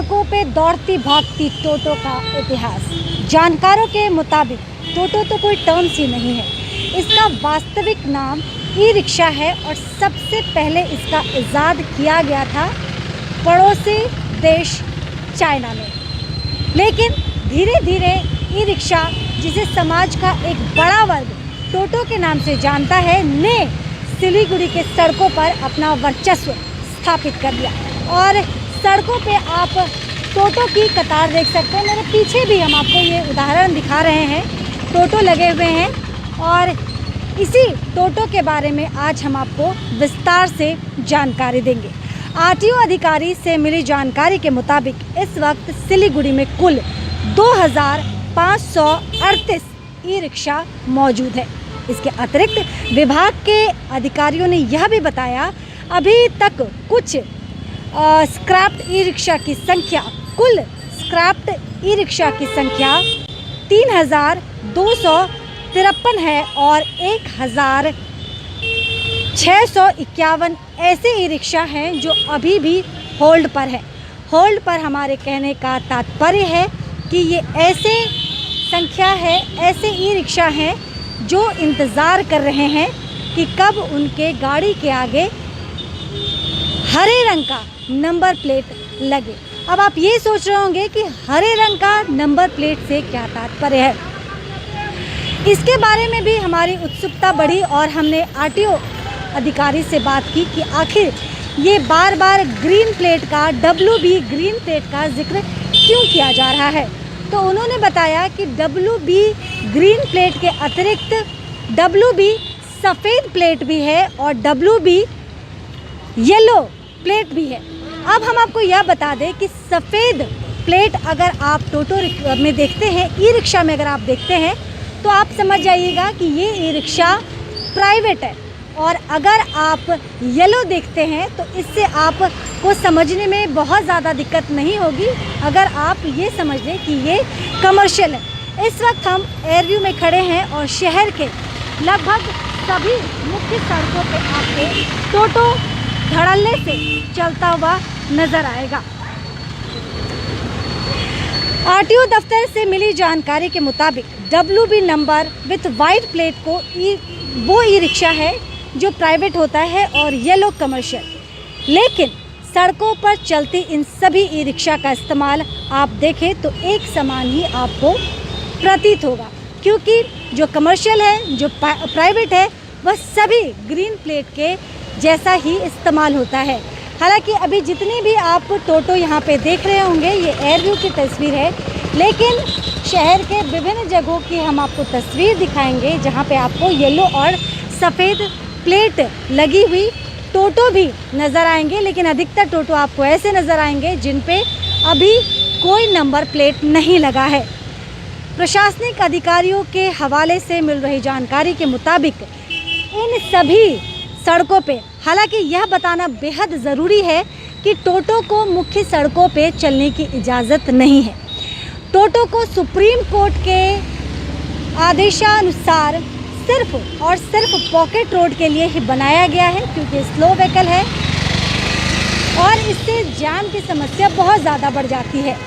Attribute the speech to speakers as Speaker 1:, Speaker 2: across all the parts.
Speaker 1: सड़कों पे दौड़ती भागती टोटो का इतिहास। जानकारों के मुताबिक टोटो तो कोई टर्म्स ही नहीं है, इसका वास्तविक नाम ई रिक्शा है और सबसे पहले इसका इजाद किया गया था पड़ोसी देश चाइना में। लेकिन धीरे धीरे ई रिक्शा, जिसे समाज का एक बड़ा वर्ग टोटो के नाम से जानता है, ने सिलीगुड़ी के सड़कों पर अपना वर्चस्व स्थापित कर दिया। और सड़कों पे आप टोटो की कतार देख सकते हैं। मेरे पीछे भी हम आपको ये उदाहरण दिखा रहे हैं, टोटो लगे हुए हैं। और इसी टोटो के बारे में आज हम आपको विस्तार से जानकारी देंगे। आरटीओ अधिकारी से मिली जानकारी के मुताबिक इस वक्त सिलीगुड़ी में कुल 2538 ई रिक्शा मौजूद है। इसके अतिरिक्त विभाग के अधिकारियों ने यह भी बताया, अभी तक कुछ स्क्रैप्ड ई रिक्शा की संख्या, कुल स्क्रैप्ड ई रिक्शा की संख्या 3253 है और 1651 ऐसे ई रिक्शा हैं जो अभी भी होल्ड पर है। होल्ड पर हमारे कहने का तात्पर्य है कि ये ऐसे संख्या है, ऐसे ई रिक्शा हैं जो इंतज़ार कर रहे हैं कि कब उनके गाड़ी के आगे हरे रंग का नंबर प्लेट लगे। अब आप ये सोच रहे होंगे कि हरे रंग का नंबर प्लेट से क्या तात्पर्य है। इसके बारे में भी हमारी उत्सुकता बढ़ी और हमने आरटीओ अधिकारी से बात की कि आखिर ये बार बार ग्रीन प्लेट का, WB ग्रीन प्लेट का जिक्र क्यों किया जा रहा है। तो उन्होंने बताया कि WB ग्रीन प्लेट के अतिरिक्त WB सफ़ेद प्लेट भी है और WB येलो प्लेट भी है। अब हम आपको यह बता दें कि सफ़ेद प्लेट अगर आप टोटो में देखते हैं, ई रिक्शा में अगर आप देखते हैं, तो आप समझ जाइएगा कि ये ई रिक्शा प्राइवेट है। और अगर आप येलो देखते हैं तो इससे आपको समझने में बहुत ज़्यादा दिक्कत नहीं होगी अगर आप ये समझ लें कि ये कमर्शियल है। इस वक्त हम एयरव्यू में खड़े हैं और शहर के लगभग सभी मुख्य सड़कों पे आपको टोटो धड़ल्ले से चलता हुआ नज़र आएगा। आरटीओ दफ्तर से मिली जानकारी के मुताबिक WB number with white plate को वो ई रिक्शा है जो प्राइवेट होता है और येलो कमर्शियल। लेकिन सड़कों पर चलती इन सभी ई रिक्शा का इस्तेमाल आप देखें तो एक समान ही आपको प्रतीत होगा, क्योंकि जो कमर्शियल है, जो प्राइवेट है, वह सभी ग्रीन प्लेट के जैसा ही इस्तेमाल होता है। हालांकि अभी जितनी भी आप टोटो यहाँ पे देख रहे होंगे, ये एयरव्यू की तस्वीर है, लेकिन शहर के विभिन्न जगहों की हम आपको तस्वीर दिखाएंगे जहाँ पे आपको येलो और सफ़ेद प्लेट लगी हुई टोटो भी नज़र आएंगे। लेकिन अधिकतर टोटो आपको ऐसे नज़र आएंगे जिन पे अभी कोई नंबर प्लेट नहीं लगा है। प्रशासनिक अधिकारियों के हवाले से मिल रही जानकारी के मुताबिक इन सभी सड़कों पे, हालांकि यह बताना बेहद ज़रूरी है कि टोटो को मुख्य सड़कों पे चलने की इजाज़त नहीं है। टोटो को सुप्रीम कोर्ट के आदेशानुसार सिर्फ और सिर्फ पॉकेट रोड के लिए ही बनाया गया है, क्योंकि स्लो व्हीकल है और इससे जाम की समस्या बहुत ज़्यादा बढ़ जाती है।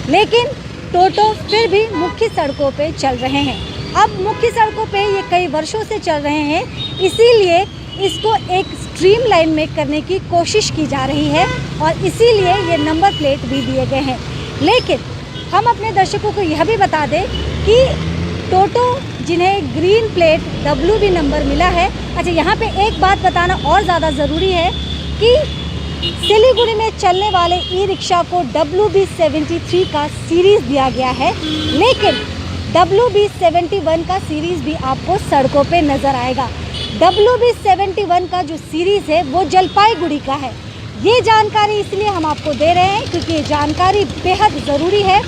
Speaker 1: लेकिन टोटो फिर भी मुख्य सड़कों पे चल रहे हैं। अब मुख्य सड़कों पे ये कई वर्षों से चल रहे हैं, इसीलिए इसको एक स्ट्रीमलाइन में करने की कोशिश की जा रही है और इसीलिए ये नंबर प्लेट भी दिए गए हैं। लेकिन हम अपने दर्शकों को यह भी बता दें कि टोटो जिन्हें ग्रीन प्लेट WB नंबर मिला है, अच्छा यहाँ पे एक बात बताना और ज़्यादा ज़रूरी है कि सिलीगुड़ी में चलने वाले ई रिक्शा को WB 73 का सीरीज़ दिया गया है, लेकिन WB 71 का सीरीज़ भी आपको सड़कों पे नज़र आएगा। WB 71 का जो सीरीज़ है वो जलपाईगुड़ी का है। ये जानकारी इसलिए हम आपको दे रहे हैं क्योंकि ये जानकारी बेहद ज़रूरी है।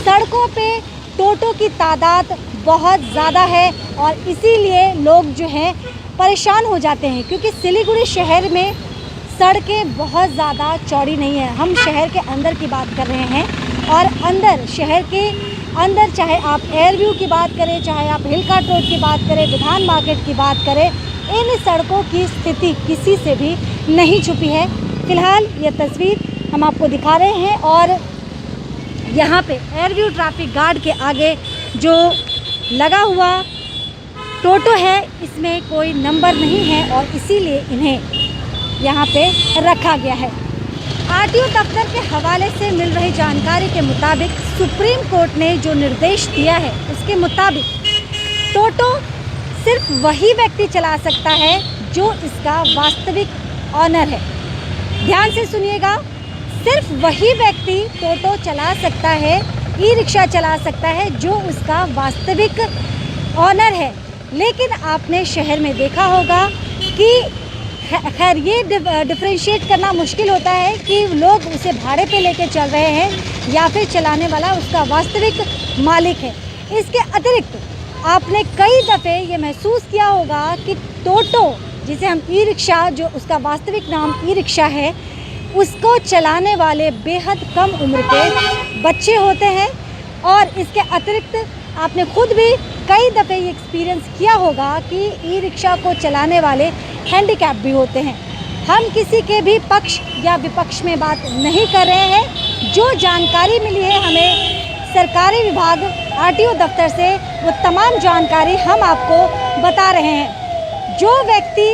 Speaker 1: सड़कों पे टोटो की तादाद बहुत ज़्यादा है और इसीलिए लोग जो हैं परेशान हो जाते हैं, क्योंकि सिलीगुड़ी शहर में सड़कें बहुत ज़्यादा चौड़ी नहीं है। हम शहर के अंदर की बात कर रहे हैं और अंदर, शहर के अंदर, चाहे आप एयरव्यू की बात करें, चाहे आप हिलकाट रोड की बात करें, विधान मार्केट की बात करें, इन सड़कों की स्थिति किसी से भी नहीं छुपी है। फ़िलहाल ये तस्वीर हम आपको दिखा रहे हैं और यहाँ पे एयरव्यू ट्रैफिक गार्ड के आगे जो लगा हुआ टोटो है इसमें कोई नंबर नहीं है और इसीलिए इन्हें यहाँ पे रखा गया है। आरटीओ दफ्तर के हवाले से मिल रही जानकारी के मुताबिक सुप्रीम कोर्ट ने जो निर्देश दिया है उसके मुताबिक टोटो सिर्फ वही व्यक्ति चला सकता है जो इसका वास्तविक ऑनर है। ध्यान से सुनिएगा, सिर्फ वही व्यक्ति टोटो चला सकता है, ई रिक्शा चला सकता है जो उसका वास्तविक ऑनर है। लेकिन आपने शहर में देखा होगा कि खैर ये डिफरेंशिएट करना मुश्किल होता है कि लोग उसे भाड़े पे लेके चल रहे हैं या फिर चलाने वाला उसका वास्तविक मालिक है। इसके अतिरिक्त आपने कई दफ़े ये महसूस किया होगा कि टोटो जिसे हम ई रिक्शा, जो उसका वास्तविक नाम ई रिक्शा है, उसको चलाने वाले बेहद कम उम्र के बच्चे होते हैं। और इसके अतिरिक्त आपने खुद भी कई दफ़े ये एक्सपीरियंस किया होगा कि ई रिक्शा को चलाने वाले हैंडीकैप भी होते हैं। हम किसी के भी पक्ष या विपक्ष में बात नहीं कर रहे हैं। जो जानकारी मिली है हमें सरकारी विभाग आरटीओ दफ्तर से, वो तमाम जानकारी हम आपको बता रहे हैं। जो व्यक्ति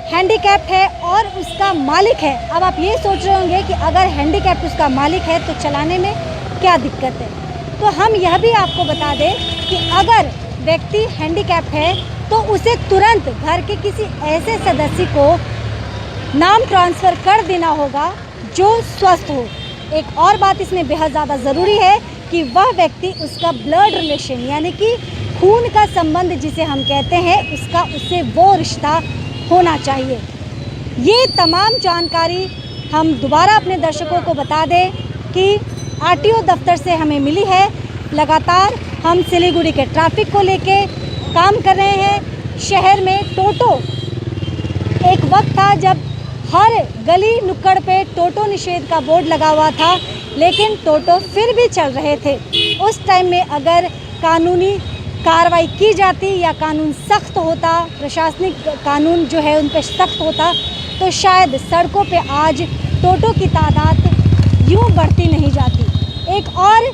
Speaker 1: हैंडीकैप है और उसका मालिक है, अब आप ये सोच रहे होंगे कि अगर हैंडीकैप उसका मालिक है तो चलाने में क्या दिक्कत है। तो हम यह भी आपको बता दें कि अगर व्यक्ति हैंडीकैप है तो उसे तुरंत घर के किसी ऐसे सदस्य को नाम ट्रांसफ़र कर देना होगा जो स्वस्थ हो। एक और बात इसमें बेहद ज़्यादा ज़रूरी है कि वह व्यक्ति उसका ब्लड रिलेशन यानी कि खून का संबंध जिसे हम कहते हैं उसका उससे वो रिश्ता होना चाहिए। ये तमाम जानकारी हम दोबारा अपने दर्शकों को बता दें कि आरटीओ दफ्तर से हमें मिली है। लगातार हम सिलीगुड़ी के ट्रैफिक को लेके काम कर रहे हैं। शहर में टोटो, एक वक्त था जब हर गली नुक्कड़ पे टोटो निषेध का बोर्ड लगा हुआ था, लेकिन टोटो फिर भी चल रहे थे। उस टाइम में अगर कानूनी कार्रवाई की जाती या कानून सख्त होता, प्रशासनिक कानून जो है उन पर सख्त होता, तो शायद सड़कों पे आज टोटो की तादाद यूँ बढ़ती नहीं जाती। एक और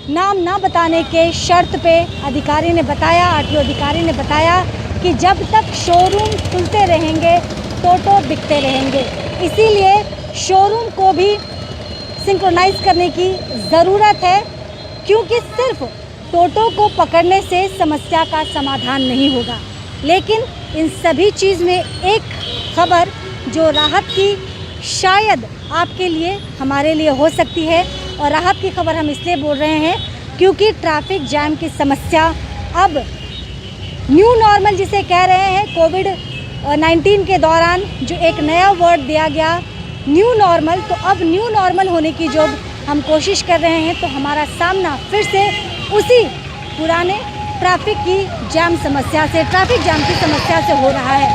Speaker 1: नाम ना बताने के शर्त पे अधिकारी ने बताया, आरटीओ अधिकारी ने बताया कि जब तक शोरूम खुलते रहेंगे टोटो बिकते रहेंगे। इसीलिए शोरूम को भी सिंक्रोनाइज करने की ज़रूरत है, क्योंकि सिर्फ टोटो को पकड़ने से समस्या का समाधान नहीं होगा। लेकिन इन सभी चीज़ में एक खबर जो राहत की शायद आपके लिए, हमारे लिए हो सकती है। और राहत की खबर हम इसलिए बोल रहे हैं क्योंकि ट्रैफिक जैम की समस्या अब न्यू नॉर्मल जिसे कह रहे हैं, कोविड-19 के दौरान जो एक नया वर्ड दिया गया न्यू नॉर्मल, तो अब न्यू नॉर्मल होने की जो हम कोशिश कर रहे हैं तो हमारा सामना फिर से उसी पुराने ट्रैफिक जैम की समस्या से हो रहा है।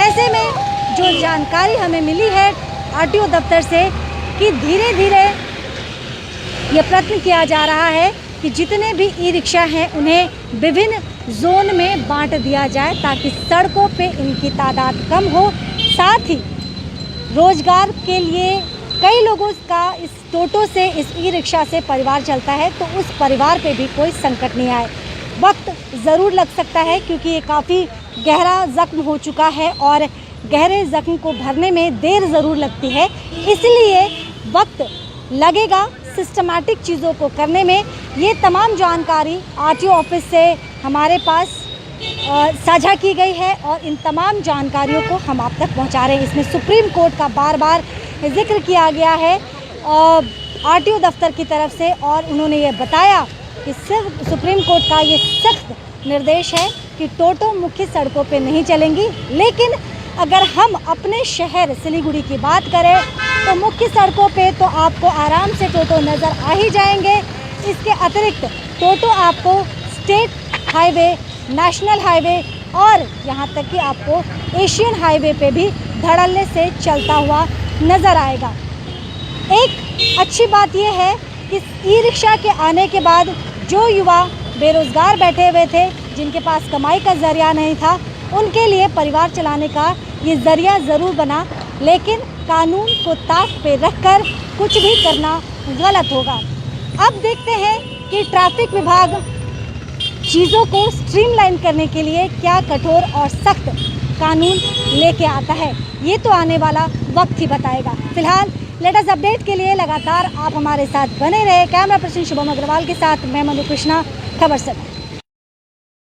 Speaker 1: ऐसे में जो जानकारी हमें मिली है आरटीओ दफ्तर से कि धीरे धीरे ये प्रयत्न किया जा रहा है कि जितने भी ई रिक्शा हैं उन्हें विभिन्न जोन में बांट दिया जाए ताकि सड़कों पे इनकी तादाद कम हो। साथ ही रोज़गार के लिए कई लोगों का इस टोटो से, इस ई रिक्शा से परिवार चलता है, तो उस परिवार पे भी कोई संकट नहीं आए। वक्त ज़रूर लग सकता है क्योंकि ये काफ़ी गहरा ज़ख्म हो चुका है और गहरे ज़ख्म को भरने में देर ज़रूर लगती है, इसलिए वक्त लगेगा सिस्टमैटिक चीज़ों को करने में। ये तमाम जानकारी आरटीओ ऑफिस से हमारे पास साझा की गई है और इन तमाम जानकारियों को हम आप तक पहुंचा रहे हैं। इसमें सुप्रीम कोर्ट का बार बार जिक्र किया गया है आरटीओ दफ्तर की तरफ से, और उन्होंने ये बताया कि सिर्फ सुप्रीम कोर्ट का ये सख्त निर्देश है कि टोटो मुख्य सड़कों पे नहीं चलेंगी। लेकिन अगर हम अपने शहर सिलीगुड़ी की बात करें तो मुख्य सड़कों पे तो आपको आराम से टोटो नज़र आ ही जाएंगे। इसके अतिरिक्त टोटो आपको स्टेट हाईवे, नेशनल हाईवे और यहाँ तक कि आपको एशियन हाईवे पे भी धड़ल्ले से चलता हुआ नज़र आएगा। एक अच्छी बात यह है कि ई रिक्शा के आने के बाद जो युवा बेरोज़गार बैठे हुए थे, जिनके पास कमाई का ज़रिया नहीं था, उनके लिए परिवार चलाने का ये ज़रिया ज़रूर बना। लेकिन कानून को ताक पे रखकर कुछ भी करना गलत होगा। अब देखते हैं कि ट्रैफिक विभाग चीज़ों को स्ट्रीमलाइन करने के लिए क्या कठोर और सख्त कानून लेके आता है। ये तो आने वाला वक्त ही बताएगा। फिलहाल लेटेस्ट अपडेट के लिए लगातार आप हमारे साथ बने रहे। कैमरा पर्सन शुभम अग्रवाल के साथ मैं मनु कृष्णा, खबर समय।